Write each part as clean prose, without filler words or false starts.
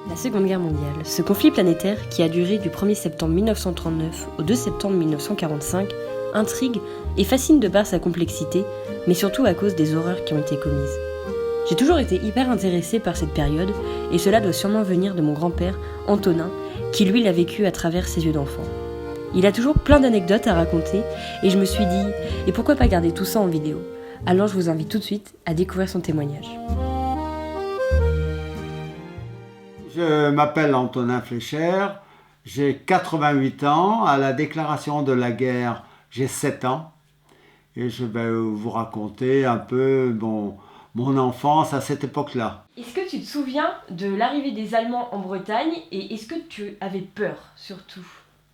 La Seconde Guerre mondiale, ce conflit planétaire qui a duré du 1er septembre 1939 au 2 septembre 1945, intrigue et fascine de par sa complexité, mais surtout à cause des horreurs qui ont été commises. J'ai toujours été hyper intéressée par cette période, et cela doit sûrement venir de mon grand-père, Antonin, qui lui l'a vécu à travers ses yeux d'enfant. Il a toujours plein d'anecdotes à raconter, et je me suis dit, et pourquoi pas garder tout ça en vidéo? Alors je vous invite tout de suite à découvrir son témoignage. Je m'appelle Antonin Fleischer, j'ai 88 ans, à la déclaration de la guerre, j'ai 7 ans. Et je vais vous raconter un peu mon enfance à cette époque-là. Est-ce que tu te souviens de l'arrivée des Allemands en Bretagne et est-ce que tu avais peur surtout?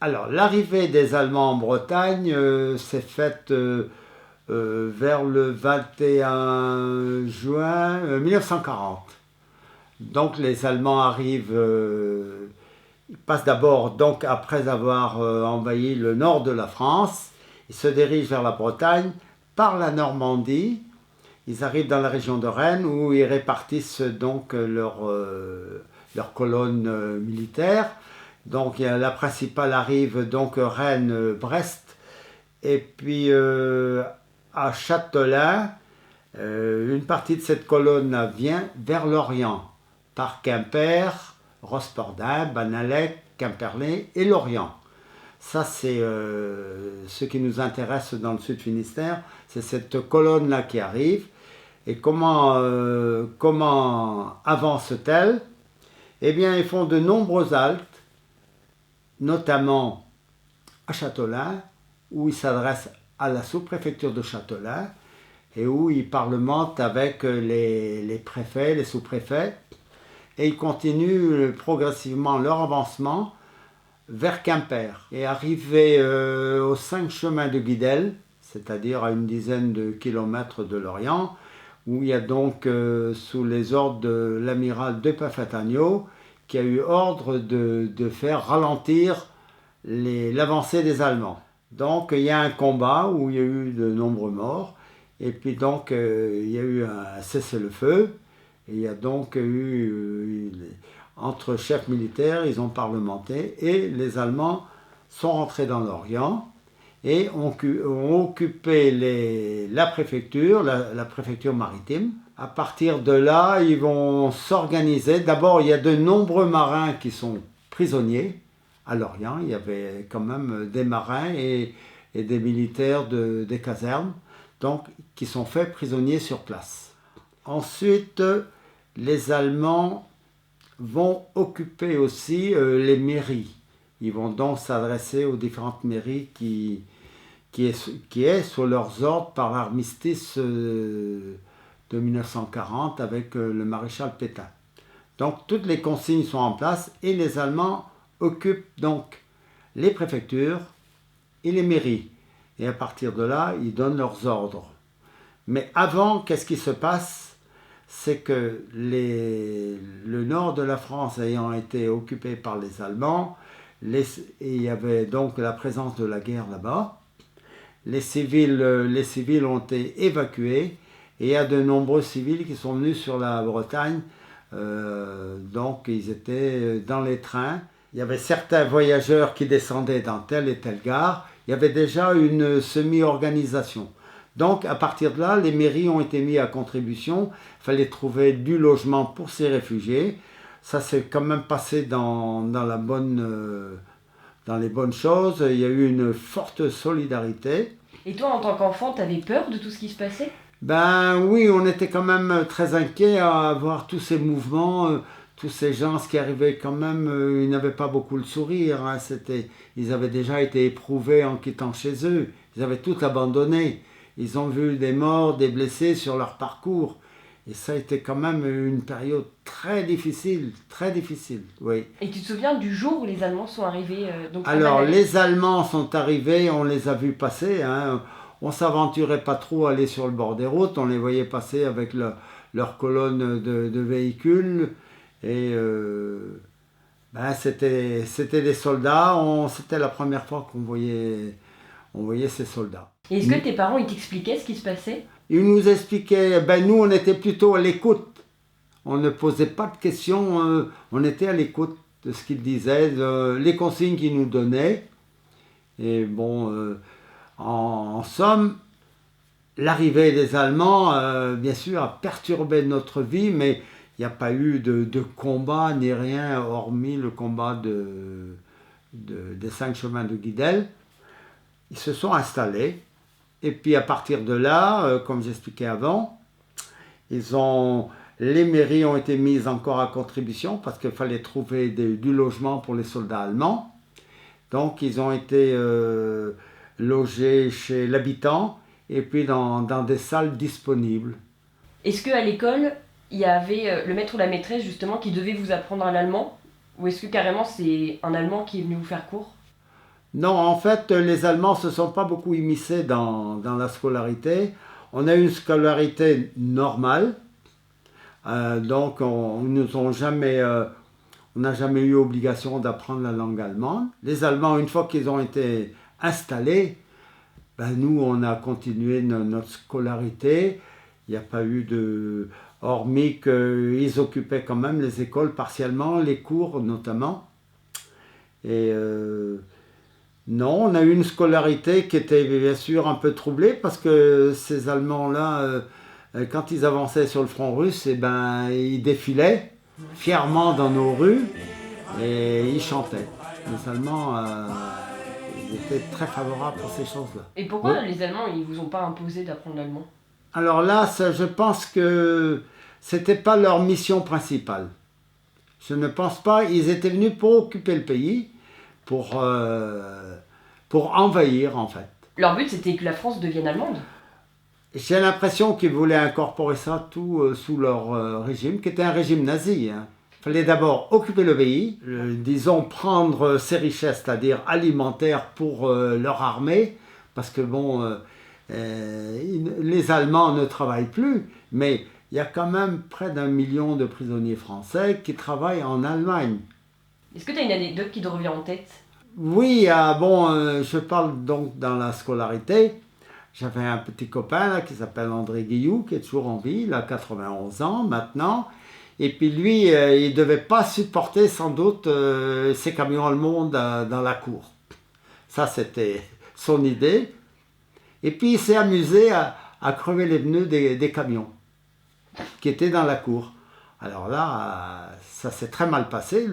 Alors, l'arrivée des Allemands en Bretagne s'est faite vers le 21 juin 1940. Donc les Allemands arrivent, ils passent d'abord, donc après avoir envahi le nord de la France, ils se dirigent vers la Bretagne par la Normandie. Ils arrivent dans la région de Rennes où ils répartissent donc leurs colonnes militaires. Donc la principale arrive donc Rennes-Brest et puis à Châtelain, une partie de cette colonne vient vers l'Orient par Quimper, Rospordin, Banalec, Quimperlé et Lorient. Ça, c'est ce qui nous intéresse dans le Sud Finistère, c'est cette colonne-là qui arrive. Et comment avance-t-elle? Eh bien, ils font de nombreuses haltes, notamment à Châtelain, où ils s'adressent à la sous-préfecture de Châtelain et où ils parlementent avec les préfets, les sous-préfets. Et ils continuent progressivement leur avancement vers Quimper. Et arrivés aux 5 chemins de Guidel, c'est-à-dire à une dizaine de kilomètres de Lorient, où il y a donc, sous les ordres de l'amiral de Paffatagno, qui a eu ordre de faire ralentir l'avancée des Allemands. Donc il y a un combat où il y a eu de nombreux morts, et puis donc il y a eu un cessez-le-feu. Et il y a donc eu, entre chefs militaires, ils ont parlementé et les Allemands sont rentrés dans l'Orient et ont occupé la préfecture, la préfecture maritime. À partir de là, ils vont s'organiser. D'abord, il y a de nombreux marins qui sont prisonniers à l'Orient. Il y avait quand même des marins et des militaires des casernes, donc, qui sont faits prisonniers sur place. Ensuite, les Allemands vont occuper aussi les mairies. Ils vont donc s'adresser aux différentes mairies qui est sous leurs ordres par l'armistice de 1940 avec le maréchal Pétain. Donc toutes les consignes sont en place et les Allemands occupent donc les préfectures et les mairies. Et à partir de là, ils donnent leurs ordres. Mais avant, qu'est-ce qui se passe? C'est que le nord de la France ayant été occupé par les Allemands, et il y avait donc la présence de la guerre là-bas, les civils ont été évacués et il y a de nombreux civils qui sont venus sur la Bretagne, donc ils étaient dans les trains. Il y avait certains voyageurs qui descendaient dans telle et telle gare, il y avait déjà une semi-organisation. Donc, à partir de là, les mairies ont été mises à contribution. Il fallait trouver du logement pour ces réfugiés. Ça s'est quand même passé dans les bonnes choses. Il y a eu une forte solidarité. Et toi, en tant qu'enfant, t'avais peur de tout ce qui se passait? Ben oui, on était quand même très inquiets à voir tous ces mouvements, tous ces gens qui arrivaient quand même. Ils n'avaient pas beaucoup le sourire. Hein, ils avaient déjà été éprouvés en quittant chez eux. Ils avaient tout abandonné. Ils ont vu des morts, des blessés sur leur parcours. Et ça a été quand même une période très difficile, oui. Et tu te souviens du jour où les Allemands sont arrivés Alors, les Allemands sont arrivés, on les a vus passer. Hein. On ne s'aventurait pas trop à aller sur le bord des routes. On les voyait passer avec leur colonne de véhicules. Et c'était des soldats. C'était la première fois qu'on voyait ces soldats. Et est-ce que tes parents ils t'expliquaient ce qui se passait? il nous expliquait, ben nous on était plutôt à l'écoute. On ne posait pas de questions, on était à l'écoute de ce qu'il disait, les consignes qu'il nous donnait. Et bon, en somme, l'arrivée des Allemands, bien sûr, a perturbé notre vie, mais il n'y a pas eu de combat ni rien, hormis le combat des 5 chemins de Guidel. Ils se sont installés, et puis à partir de là, comme j'expliquais avant, les mairies ont été mises encore à contribution parce qu'il fallait trouver du logement pour les soldats allemands. Donc ils ont été logés chez l'habitant et puis dans des salles disponibles. Est-ce qu'à l'école, il y avait le maître ou la maîtresse justement qui devait vous apprendre l'allemand? Ou est-ce que carrément c'est un Allemand qui est venu vous faire cours? Non, en fait, les Allemands ne se sont pas beaucoup immiscés dans la scolarité. On a eu une scolarité normale. Donc on n'a jamais eu obligation d'apprendre la langue allemande. Les Allemands, une fois qu'ils ont été installés, ben nous on a continué notre scolarité. Il n'y a pas eu hormis qu'ils occupaient quand même les écoles partiellement, les cours notamment. Et non, on a eu une scolarité qui était bien sûr un peu troublée parce que ces Allemands-là, quand ils avançaient sur le front russe, eh ben, ils défilaient fièrement dans nos rues et ils chantaient. Les Allemands ils étaient très favorables pour ces choses-là. Et pourquoi les Allemands, ils vous ont pas imposé d'apprendre l'allemand? Alors là, je pense que c'était pas leur mission principale. Je ne pense pas. Ils étaient venus pour occuper le pays, pour envahir en fait. Leur but, c'était que la France devienne allemande? J'ai l'impression qu'ils voulaient incorporer ça tout sous leur régime, qui était un régime nazi. Il fallait d'abord occuper le pays, disons prendre ses richesses, c'est-à-dire alimentaires pour leur armée, parce que bon, les Allemands ne travaillent plus, mais il y a quand même près d'1 million de prisonniers français qui travaillent en Allemagne. Est-ce que tu as une anecdote qui te revient en tête? Oui, je parle donc dans la scolarité. J'avais un petit copain là, qui s'appelle André Guillou, qui est toujours en vie, il a 91 ans maintenant. Et puis lui, il ne devait pas supporter sans doute ces camions allemands dans la cour. Ça, c'était son idée. Et puis il s'est amusé à crever les pneus des camions qui étaient dans la cour. Alors là, ça s'est très mal passé.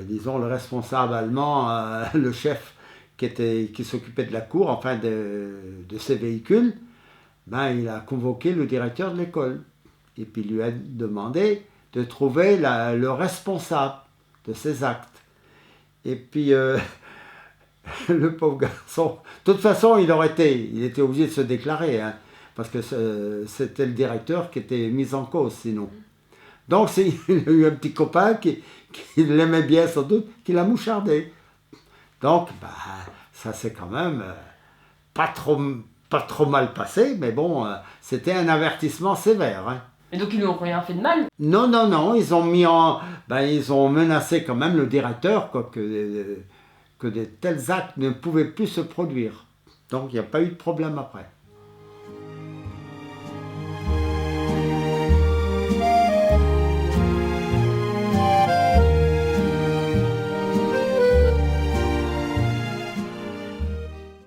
Disons, le responsable allemand, le chef qui s'occupait de la cour, enfin de ces véhicules, ben, il a convoqué le directeur de l'école. Et puis il lui a demandé de trouver le responsable de ces actes. Et puis le pauvre garçon, de toute façon, il était obligé de se déclarer, hein, parce que c'était le directeur qui était mis en cause sinon. Donc il a eu un petit copain qui l'aimait bien sans doute, qui l'a mouchardé. Donc ça s'est quand même pas trop mal passé, mais bon, c'était un avertissement sévère. Hein. Et donc ils lui ont rien fait de mal? Non, ils ont menacé quand même le directeur quoi, que de tels actes ne pouvaient plus se produire. Donc il n'y a pas eu de problème après.